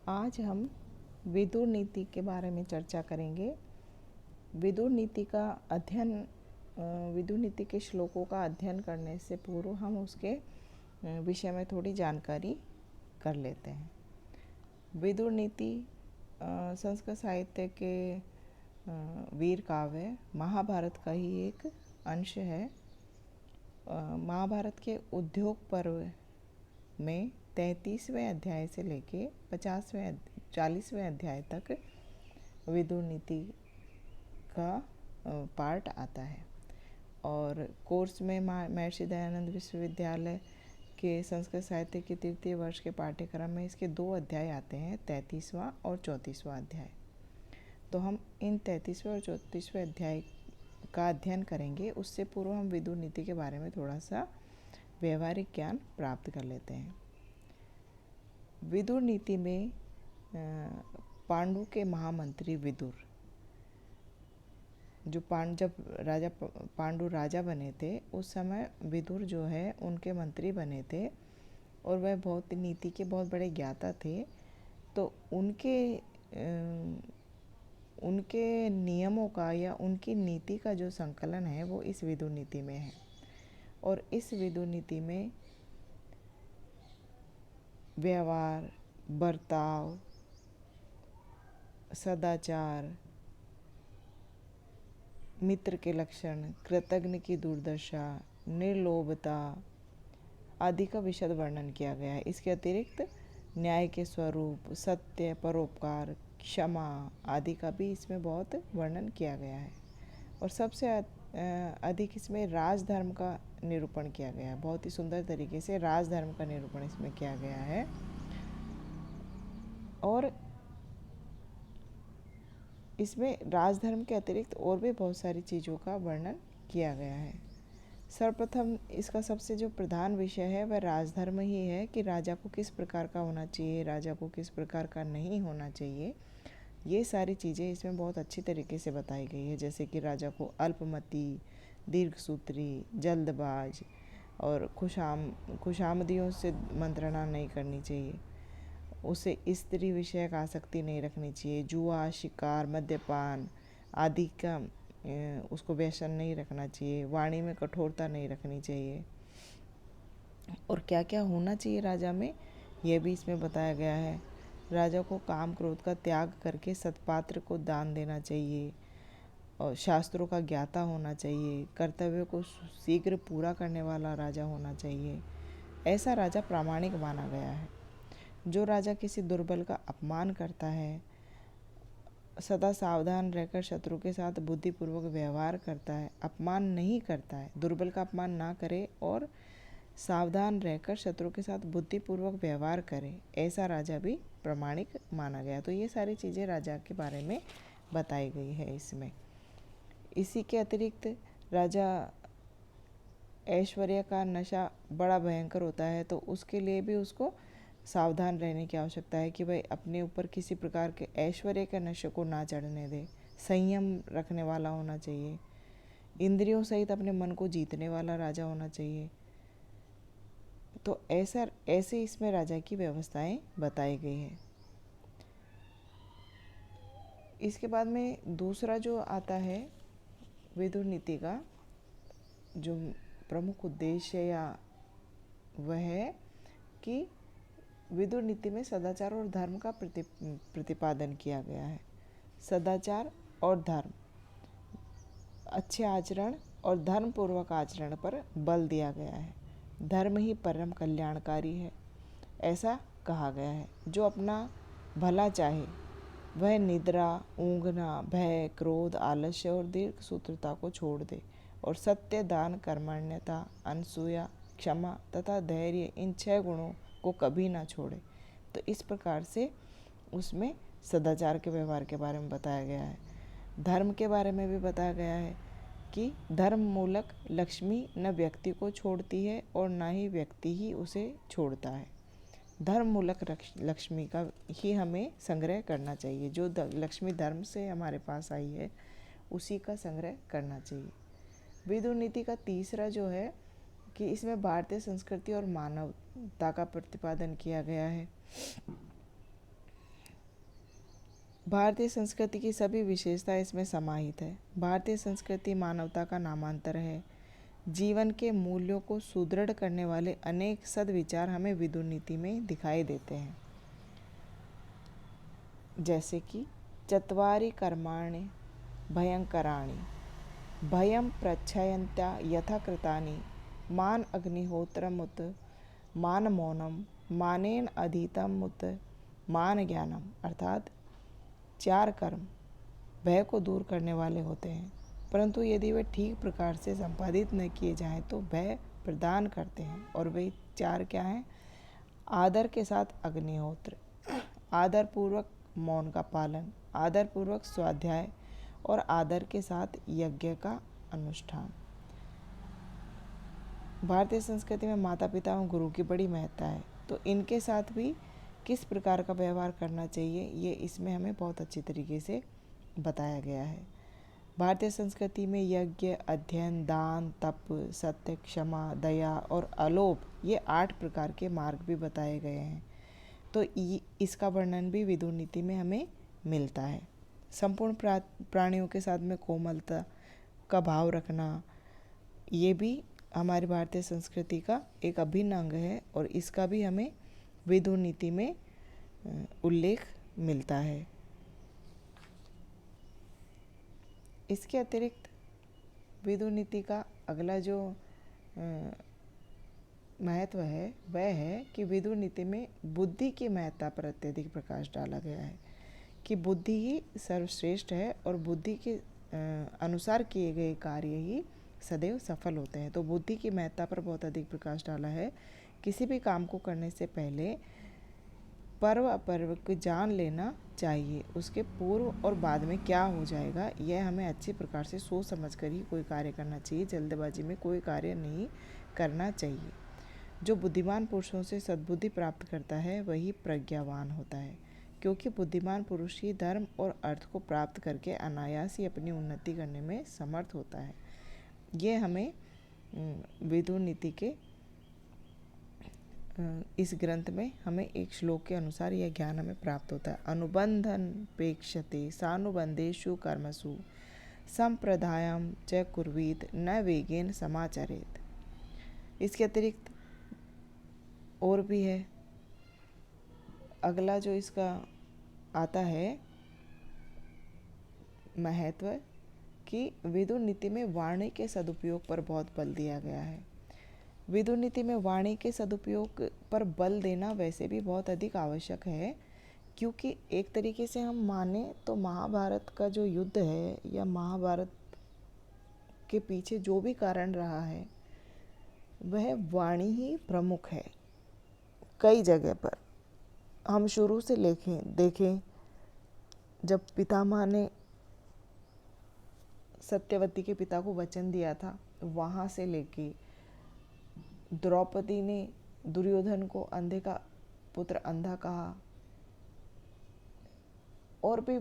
आज हम विदुर नीति के बारे में चर्चा करेंगे। विदुर नीति का अध्ययन विदुर नीति के श्लोकों का अध्ययन करने से पूर्व हम उसके विषय में थोड़ी जानकारी कर लेते हैं। विदुर नीति संस्कृत साहित्य के वीर काव्य महाभारत का ही एक अंश है। महाभारत के उद्योग पर्व में 33वें अध्याय से लेके 40वें अध्याय तक विदुर नीति का पार्ट आता है। और कोर्स में महर्षि दयानंद विश्वविद्यालय के संस्कृत साहित्य के तृतीय वर्ष के पाठ्यक्रम में इसके 2 अध्याय आते हैं, 33वां और 34वां अध्याय। तो हम इन 33वें और 34वें अध्याय का अध्ययन करेंगे। उससे पूर्व हम विदुर नीति के बारे में थोड़ा सा व्यवहारिक ज्ञान प्राप्त कर लेते हैं। विदुर नीति में पांडु के महामंत्री विदुर, जो जब पांडु राजा बने थे उस समय विदुर जो है उनके मंत्री बने थे और वह बहुत नीति के बहुत बड़े ज्ञाता थे। तो उनके नियमों का या उनकी नीति का जो संकलन है वो इस विदुर नीति में है। और इस विदुर नीति में व्यवहार, बर्ताव, सदाचार, मित्र के लक्षण, कृतज्ञ की दुर्दशा, निर्लोभता आदि का विशद वर्णन किया गया है। इसके अतिरिक्त न्याय के स्वरूप, सत्य, परोपकार, क्षमा आदि का भी इसमें बहुत वर्णन किया गया है। और सबसे अधिक इसमें राजधर्म का निरूपण किया गया है। बहुत ही सुंदर तरीके से राजधर्म का निरूपण इसमें किया गया है। और इसमें राजधर्म के अतिरिक्त और भी बहुत सारी चीज़ों का वर्णन किया गया है। सर्वप्रथम इसका सबसे जो प्रधान विषय है वह राजधर्म ही है कि राजा को किस प्रकार का होना चाहिए, राजा को किस प्रकार का नहीं होना चाहिए। ये सारी चीज़ें इसमें बहुत अच्छी तरीके से बताई गई है। जैसे कि राजा को अल्पमति, दीर्घसूत्री, जल्दबाज और खुशामदियों से मंत्रणा नहीं करनी चाहिए। उसे स्त्री विषयक आसक्ति नहीं रखनी चाहिए। जुआ, शिकार, मद्यपान आदि का उसको व्यसन नहीं रखना चाहिए। वाणी में कठोरता नहीं रखनी चाहिए। और क्या क्या होना चाहिए राजा में, यह भी इसमें बताया गया है। राजा को काम क्रोध का त्याग करके सत्पात्र को दान देना चाहिए और शास्त्रों का ज्ञाता होना चाहिए। कर्तव्य को शीघ्र पूरा करने वाला राजा होना चाहिए। ऐसा राजा प्रामाणिक माना गया है। जो राजा किसी दुर्बल का अपमान करता है, सदा सावधान रहकर शत्रु के साथ बुद्धिपूर्वक व्यवहार करता है, अपमान नहीं करता है, दुर्बल का अपमान ना करे और सावधान रहकर शत्रु के साथ बुद्धिपूर्वक व्यवहार करे, ऐसा राजा भी प्रामाणिक माना गया। तो ये सारी चीज़ें राजा के बारे में बताई गई है इसमें। इसी के अतिरिक्त राजा ऐश्वर्य का नशा बड़ा भयंकर होता है, तो उसके लिए भी उसको सावधान रहने की आवश्यकता है कि भाई अपने ऊपर किसी प्रकार के ऐश्वर्य के नशे को ना चढ़ने दे। संयम रखने वाला होना चाहिए। इंद्रियों सहित अपने मन को जीतने वाला राजा होना चाहिए। तो ऐसे इसमें राजा की व्यवस्थाएं बताई गई है। इसके बाद में दूसरा जो आता है विदुर नीति का जो प्रमुख उद्देश्य या वह है कि विदुर नीति में सदाचार और धर्म का प्रतिपादन किया गया है। सदाचार और धर्म, अच्छे आचरण और धर्म पूर्वक आचरण पर बल दिया गया है। धर्म ही परम कल्याणकारी है, ऐसा कहा गया है। जो अपना भला चाहे वह निद्रा, ऊँघना, भय, क्रोध, आलस्य और दीर्घ सूत्रता को छोड़ दे और सत्य, दान, कर्मण्यता, अनसूया, क्षमा तथा धैर्य इन 6 गुणों को कभी ना छोड़े। तो इस प्रकार से उसमें सदाचार के व्यवहार के बारे में बताया गया है। धर्म के बारे में भी बताया गया है कि धर्म मूलक लक्ष्मी न व्यक्ति को छोड़ती है और न ही व्यक्ति ही उसे छोड़ता है। धर्म मूलक लक्ष्मी का ही हमें संग्रह करना चाहिए। जो लक्ष्मी धर्म से हमारे पास आई है उसी का संग्रह करना चाहिए। विदुर नीति का तीसरा जो है कि इसमें भारतीय संस्कृति और मानवता का प्रतिपादन किया गया है। भारतीय संस्कृति की सभी विशेषता इसमें समाहित है। भारतीय संस्कृति मानवता का नामांतर है। जीवन के मूल्यों को सुदृढ़ करने वाले अनेक सद्विचार हमें विदुर नीति में दिखाई देते हैं, जैसे कि चत्वारि कर्माणि भयंकराणि भयं प्रच्छयन्त्या यथा कृतानि मान अग्निहोत्रमुत मान मौनम मानेन अधीतमुत मान ज्ञानम। अर्थात 4 कर्म भय को दूर करने वाले होते हैं, परंतु यदि वे ठीक प्रकार से संपादित न किए जाएं तो भय प्रदान करते हैं। और वे 4 क्या हैं? आदर के साथ अग्निहोत्र, आदर पूर्वक मौन का पालन, आदर पूर्वक स्वाध्याय और आदर के साथ यज्ञ का अनुष्ठान। भारतीय संस्कृति में माता पिता एवं गुरु की बड़ी महत्ता है, तो इनके साथ भी किस प्रकार का व्यवहार करना चाहिए ये इसमें हमें बहुत अच्छी तरीके से बताया गया है। भारतीय संस्कृति में यज्ञ, अध्ययन, दान, तप, सत्य, क्षमा, दया और अलोभ ये 8 प्रकार के मार्ग भी बताए गए हैं। तो इसका वर्णन भी विदुर नीति में हमें मिलता है। संपूर्ण प्राणियों के साथ में कोमलता का भाव रखना, ये भी हमारी भारतीय संस्कृति का एक अभिन्न अंग है और इसका भी हमें विदुर नीति में उल्लेख मिलता है। इसके अतिरिक्त विदुर नीति का अगला जो महत्व है वह है कि विदुर नीति में बुद्धि की महत्ता पर अत्यधिक प्रकाश डाला गया है कि बुद्धि ही सर्वश्रेष्ठ है और बुद्धि के अनुसार किए गए कार्य ही सदैव सफल होते हैं। तो बुद्धि की महत्ता पर बहुत अधिक प्रकाश डाला है। किसी भी काम को करने से पहले पर्व अपर्व को जान लेना चाहिए, उसके पूर्व और बाद में क्या हो जाएगा यह हमें अच्छी प्रकार से सोच समझ कर ही कोई कार्य करना चाहिए। जल्दबाजी में कोई कार्य नहीं करना चाहिए। जो बुद्धिमान पुरुषों से सद्बुद्धि प्राप्त करता है वही प्रज्ञावान होता है, क्योंकि बुद्धिमान पुरुष ही धर्म और अर्थ को प्राप्त करके अनायास ही अपनी उन्नति करने में समर्थ होता है। ये हमें विदुर नीति के इस ग्रंथ में हमें एक श्लोक के अनुसार यह ज्ञान हमें प्राप्त होता है। अनुबंधन पेक्षते सानुबंधेषु कर्मसु संप्रदायम च कुर्वीत न वेगेन समाचरेत। इसके अतिरिक्त और भी है। अगला जो इसका आता है महत्व कि विदुर नीति में वाणी के सदुपयोग पर बहुत बल दिया गया है। विदुर नीति में वाणी के सदुपयोग पर बल देना वैसे भी बहुत अधिक आवश्यक है, क्योंकि एक तरीके से हम माने तो महाभारत का जो युद्ध है या महाभारत के पीछे जो भी कारण रहा है वह वाणी ही प्रमुख है। कई जगह पर हम शुरू से देखें जब पितामह ने सत्यवती के पिता को वचन दिया था, वहाँ से लेके द्रौपदी ने दुर्योधन को अंधे का पुत्र अंधा कहा, और भी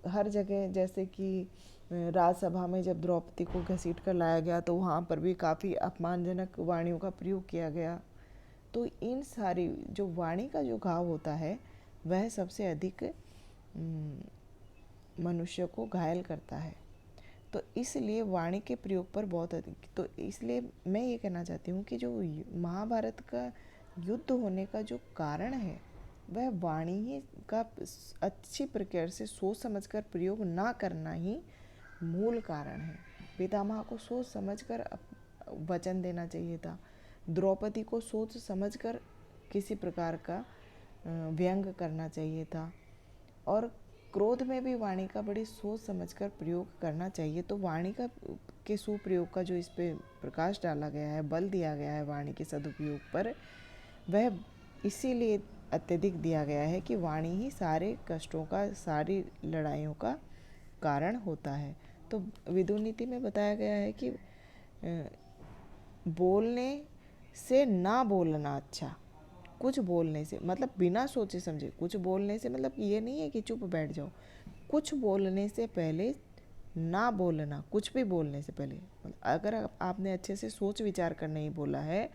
हर जगह जैसे कि राजसभा में जब द्रौपदी को घसीट कर लाया गया तो वहाँ पर भी काफ़ी अपमानजनक वाणियों का प्रयोग किया गया। तो इन सारी जो वाणी का जो घाव होता है वह सबसे अधिक मनुष्य को घायल करता है। तो इसलिए वाणी के प्रयोग पर बहुत अधिक, तो इसलिए मैं ये कहना चाहती हूँ कि जो महाभारत का युद्ध होने का जो कारण है वह वाणी ही का अच्छी प्रकार से सोच समझकर प्रयोग ना करना ही मूल कारण है। पितामह को सोच समझकर वचन देना चाहिए था। द्रौपदी को सोच समझकर किसी प्रकार का व्यंग करना चाहिए था, और क्रोध में भी वाणी का बड़ी सोच समझकर प्रयोग करना चाहिए। तो वाणी का के सुप्रयोग का जो इस पे प्रकाश डाला गया है, बल दिया गया है वाणी के सदुपयोग पर, वह इसीलिए अत्यधिक दिया गया है कि वाणी ही सारे कष्टों का, सारी लड़ाइयों का कारण होता है। तो विदुर नीति में बताया गया है कि बोलने से ना बोलना अच्छा। कुछ बोलने से मतलब बिना सोचे समझे, कुछ बोलने से मतलब ये नहीं है कि चुप बैठ जाओ। कुछ बोलने से पहले ना बोलना, कुछ भी बोलने से पहले अगर आपने अच्छे से सोच विचार कर नहीं बोला है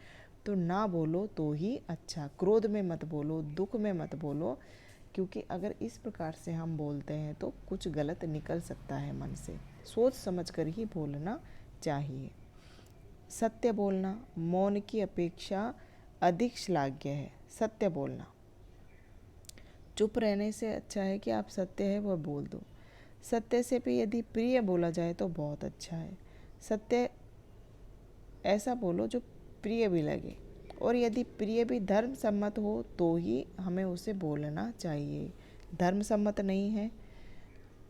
तो ना बोलो तो ही अच्छा। क्रोध में मत बोलो, दुख में मत बोलो, क्योंकि अगर इस प्रकार से हम बोलते हैं तो कुछ गलत निकल सकता है मन से। सोच समझ कर ही बोलना चाहिए। सत्य बोलना मौन की अपेक्षा अधिक श्लाघ्य है। सत्य बोलना, चुप रहने से अच्छा है कि आप सत्य है वह बोल दो। सत्य से भी यदि प्रिय बोला जाए तो बहुत अच्छा है। सत्य ऐसा बोलो जो प्रिय भी लगे, और यदि प्रिय भी धर्म सम्मत हो तो ही हमें उसे बोलना चाहिए। धर्म सम्मत नहीं है,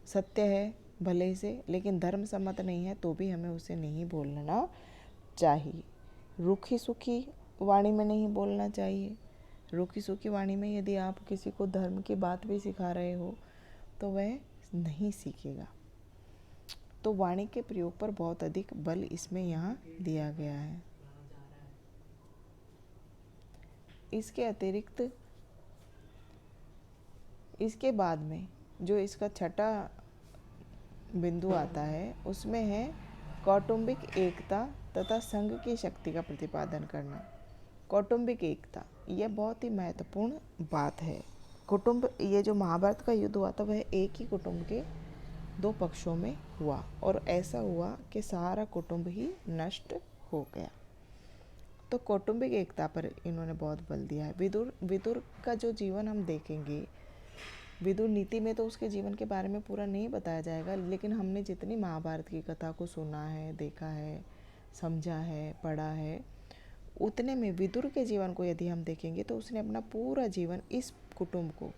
सत्य है भले से, लेकिन धर्म सम्मत नहीं है तो भी हमें उसे नहीं बोलना चाहिए। रूखी सूखी वाणी में नहीं बोलना चाहिए। रूखी सूखी वाणी में यदि आप किसी को धर्म की बात भी सिखा रहे हो तो वह नहीं सीखेगा। तो वाणी के प्रयोग पर बहुत अधिक बल इसमें यहाँ दिया गया है। इसके अतिरिक्त इसके बाद में जो इसका छठा बिंदु आता है उसमें है कौटुंबिक एकता तथा संघ की शक्ति का प्रतिपादन करना। कौटुंबिक एकता यह बहुत ही महत्वपूर्ण बात है। कुटुंब, ये जो महाभारत का युद्ध हुआ था वह एक ही कुटुंब के दो पक्षों में हुआ, और ऐसा हुआ कि सारा कुटुंब ही नष्ट हो गया। तो कौटुंबिक एकता पर इन्होंने बहुत बल दिया है। विदुर का जो जीवन हम देखेंगे, विदुर नीति में तो उसके जीवन के बारे में पूरा नहीं बताया जाएगा, लेकिन हमने जितनी महाभारत की कथा को सुना है, देखा है, समझा है, पढ़ा है, उतने में विदुर के जीवन को यदि हम देखेंगे तो उसने अपना पूरा जीवन इस कुटुंब को,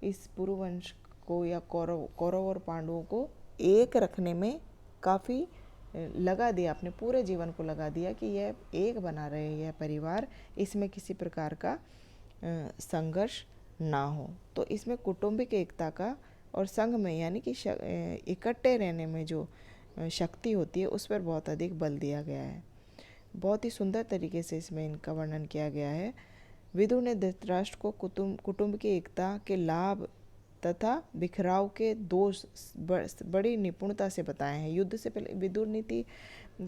इस पुरुवंश को या कौरव और पांडवों को एक रखने में काफ़ी लगा दिया। अपने पूरे जीवन को लगा दिया कि यह एक बना रहे, यह परिवार, इसमें किसी प्रकार का संघर्ष ना हो। तो इसमें कौटुंबिक एकता का और संघ में यानी कि इकट्ठे रहने में जो शक्ति होती है उस पर बहुत अधिक बल दिया गया है। बहुत ही सुंदर तरीके से इसमें इनका वर्णन किया गया है। विदुर ने धृतराष्ट्र को कुटुंब की एकता के लाभ तथा बिखराव के दोष बड़ी निपुणता से बताए हैं। युद्ध से पहले विदुर नीति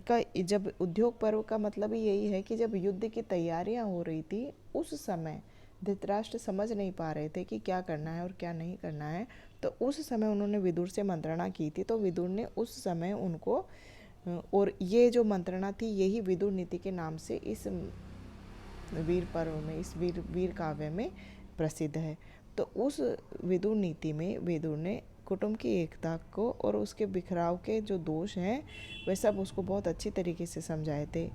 का, जब उद्योग पर्व का मतलब ही यही है कि जब युद्ध की तैयारियां हो रही थी उस समय धृतराष्ट्र समझ नहीं पा रहे थे कि क्या करना है और क्या नहीं करना है, तो उस समय उन्होंने विदुर से मंत्रणा की थी। तो विदुर ने उस समय उनको, और ये जो मंत्रणा थी यही विदुर नीति के नाम से इस वीर पर्व में, इस वीर काव्य में प्रसिद्ध है। तो उस विदुर नीति में विदुर ने कुटुंब की एकता को और उसके बिखराव के जो दोष हैं वे सब उसको बहुत अच्छी तरीके से समझाए थे।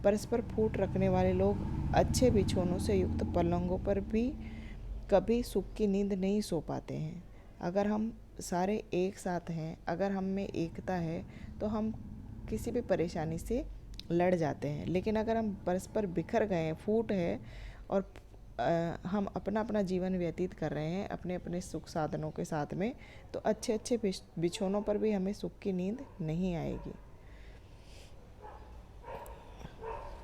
परस्पर फूट रखने वाले लोग अच्छे बिछौनों से युक्त पलंगों पर भी कभी सुख की नींद नहीं सो पाते हैं। अगर हम सारे एक साथ हैं, अगर हम में एकता है तो हम किसी भी परेशानी से लड़ जाते हैं, लेकिन अगर हम परस्पर बिखर गए हैं, फूट है, और हम अपना अपना जीवन व्यतीत कर रहे हैं अपने अपने सुख साधनों के साथ में, तो अच्छे अच्छे बिछौनों पर भी हमें सुख की नींद नहीं आएगी।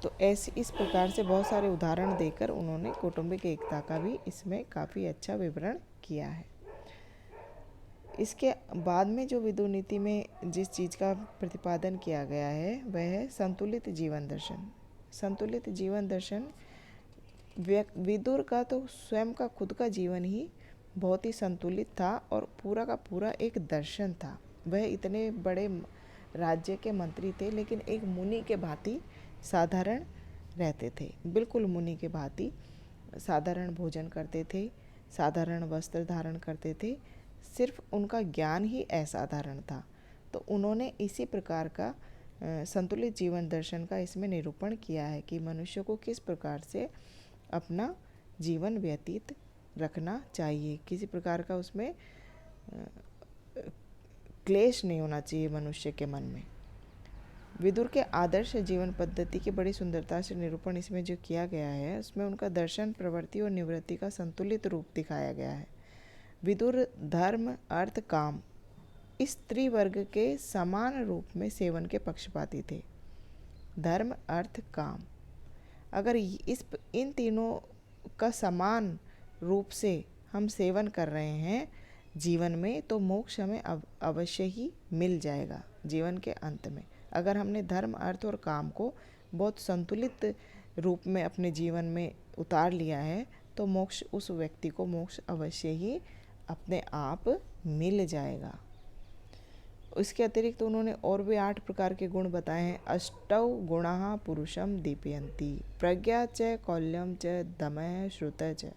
तो ऐसे इस प्रकार से बहुत सारे उदाहरण देकर उन्होंने कौटुंबिक एकता का भी इसमें काफ़ी अच्छा विवरण किया है। इसके बाद में जो विदुर नीति में जिस चीज़ का प्रतिपादन किया गया है वह है संतुलित जीवन दर्शन। संतुलित जीवन दर्शन, विदुर का तो स्वयं का खुद का जीवन ही बहुत ही संतुलित था और पूरा का पूरा एक दर्शन था। वह इतने बड़े राज्य के मंत्री थे, लेकिन एक मुनि के भांति साधारण रहते थे। बिल्कुल मुनि के भांति साधारण भोजन करते थे, साधारण वस्त्र धारण करते थे, सिर्फ उनका ज्ञान ही असाधारण था। तो उन्होंने इसी प्रकार का संतुलित जीवन दर्शन का इसमें निरूपण किया है कि मनुष्य को किस प्रकार से अपना जीवन व्यतीत रखना चाहिए, किसी प्रकार का उसमें क्लेश नहीं होना चाहिए मनुष्य के मन में। विदुर के आदर्श जीवन पद्धति की बड़ी सुंदरता से निरूपण इसमें जो किया गया है उसमें उनका दर्शन, प्रवृत्ति और निवृत्ति का संतुलित रूप दिखाया गया है। विदुर धर्म, अर्थ, काम इस त्रिवर्ग के समान रूप में सेवन के पक्षपाती थे। धर्म, अर्थ, काम, अगर इन तीनों का समान रूप से हम सेवन कर रहे हैं जीवन में, तो मोक्ष हमें अवश्य ही मिल जाएगा जीवन के अंत में। अगर हमने धर्म, अर्थ और काम को बहुत संतुलित रूप में अपने जीवन में उतार लिया है तो मोक्ष, उस व्यक्ति को मोक्ष अवश्य ही अपने आप मिल जाएगा। इसके अतिरिक्त उन्होंने और भी 8 प्रकार के गुण बताए हैं। अष्टौ गुणाः पुरुषं दीपयन्ति, प्रज्ञा च कौल्यं च दमः श्रुतः च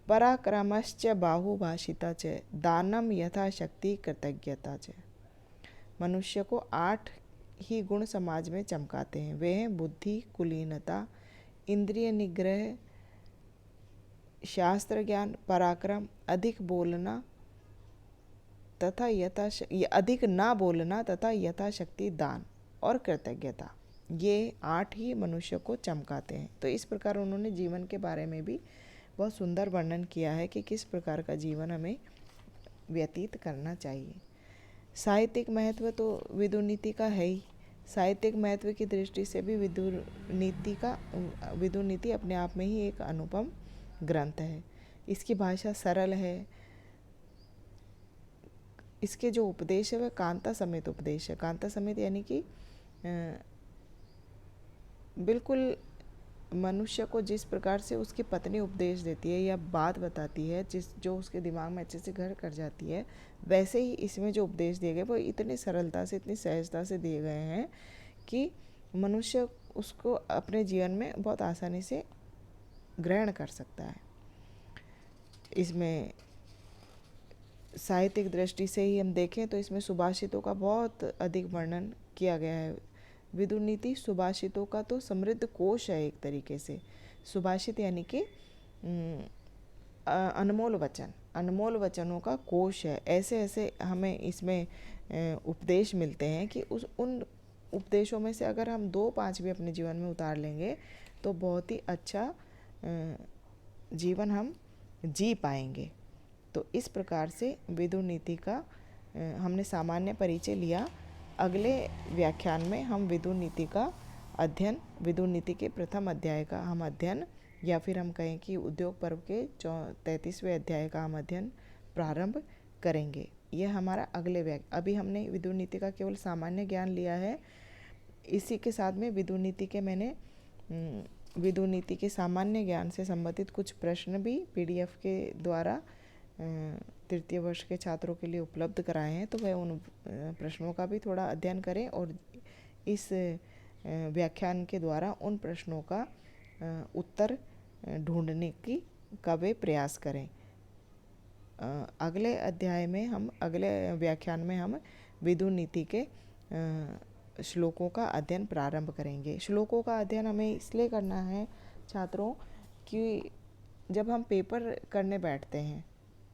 पराक्रमश्च बाहुभाषिता च दानं यथाशक्ति कृतज्ञता च। मनुष्य को 8 ही गुण समाज में चमकाते हैं। वे हैं बुद्धि, कुलीनता, इंद्रिय निग्रह, शास्त्र ज्ञान, पराक्रम, अधिक बोलना तथा अधिक ना बोलना तथा यथाशक्ति दान और कृतज्ञता। ये 8 ही मनुष्य को चमकाते हैं। तो इस प्रकार उन्होंने जीवन के बारे में भी बहुत सुंदर वर्णन किया है कि किस प्रकार का जीवन हमें व्यतीत करना चाहिए। साहित्यिक महत्व तो विदुर नीति का है ही। साहित्यिक महत्व की दृष्टि से भी विदुर नीति अपने आप में ही एक अनुपम ग्रंथ है। इसकी भाषा सरल है। इसके जो उपदेश है वह कांता समेत उपदेश है। कांता समेत यानी कि बिल्कुल मनुष्य को जिस प्रकार से उसकी पत्नी उपदेश देती है या बात बताती है जो उसके दिमाग में अच्छे से घर कर जाती है, वैसे ही इसमें जो उपदेश दिए गए वो इतनी सरलता से, इतनी सहजता से दिए गए हैं कि मनुष्य उसको अपने जीवन में बहुत आसानी से ग्रहण कर सकता है। इसमें साहित्यिक दृष्टि से ही हम देखें तो इसमें सुभाषितों का बहुत अधिक वर्णन किया गया है। विदुर नीति सुभाषितों का तो समृद्ध कोश है एक तरीके से। सुभाषित यानी कि अनमोल वचन, अनमोल वचनों का कोश है। ऐसे ऐसे हमें इसमें उपदेश मिलते हैं कि उन उपदेशों में से अगर हम 2-5 भी अपने जीवन में उतार लेंगे तो बहुत ही अच्छा जीवन हम जी पाएंगे। तो इस प्रकार से विदुर नीति का हमने सामान्य परिचय लिया। अगले व्याख्यान में हम विदुर नीति का अध्ययन, विदुर नीति के प्रथम अध्याय का हम अध्ययन, या फिर हम कहें कि उद्योग पर्व के 33वें अध्याय का हम अध्ययन प्रारंभ करेंगे। यह हमारा अगले अभी हमने विदुर नीति का केवल सामान्य ज्ञान लिया है। इसी के साथ में विदुर नीति के सामान्य ज्ञान से संबंधित कुछ प्रश्न भी PDF के द्वारा तृतीय वर्ष के छात्रों के लिए उपलब्ध कराए हैं। तो वह उन प्रश्नों का भी थोड़ा अध्ययन करें और इस व्याख्यान के द्वारा उन प्रश्नों का उत्तर ढूंढने का वे प्रयास करें। अगले व्याख्यान में हम विदुर नीति के श्लोकों का अध्ययन प्रारंभ करेंगे। श्लोकों का अध्ययन हमें इसलिए करना है छात्रों कि जब हम पेपर करने बैठते हैं,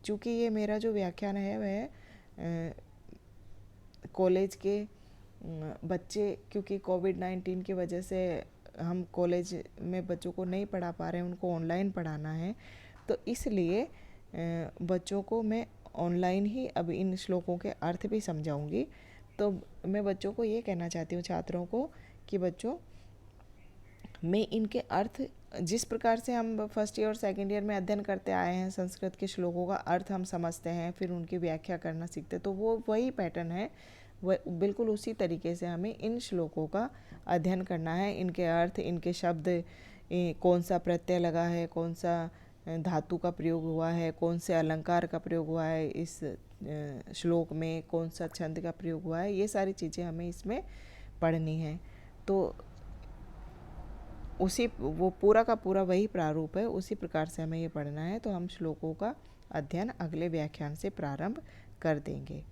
चूँकि ये मेरा जो व्याख्यान है वह कॉलेज के बच्चे, क्योंकि कोविड-19 की वजह से हम कॉलेज में बच्चों को नहीं पढ़ा पा रहे हैं, उनको ऑनलाइन पढ़ाना है, तो इसलिए बच्चों को मैं ऑनलाइन ही अब इन श्लोकों के अर्थ भी समझाऊंगी। तो मैं बच्चों को ये कहना चाहती हूँ, छात्रों को, कि बच्चों मैं इनके अर्थ, जिस प्रकार से हम फर्स्ट ईयर और सेकेंड ईयर में अध्ययन करते आए हैं, संस्कृत के श्लोकों का अर्थ हम समझते हैं, फिर उनकी व्याख्या करना सीखते, तो वो वही पैटर्न है, वह बिल्कुल उसी तरीके से हमें इन श्लोकों का अध्ययन करना है। इनके अर्थ, इनके शब्द, कौन सा प्रत्यय लगा है, कौन सा धातु का प्रयोग हुआ है, कौन से अलंकार का प्रयोग हुआ है इस श्लोक में, कौन सा छंद का प्रयोग हुआ है, ये सारी चीज़ें हमें इसमें पढ़नी है। तो वो पूरा का पूरा वही प्रारूप है, उसी प्रकार से हमें ये पढ़ना है। तो हम श्लोकों का अध्ययन अगले व्याख्यान से प्रारंभ कर देंगे।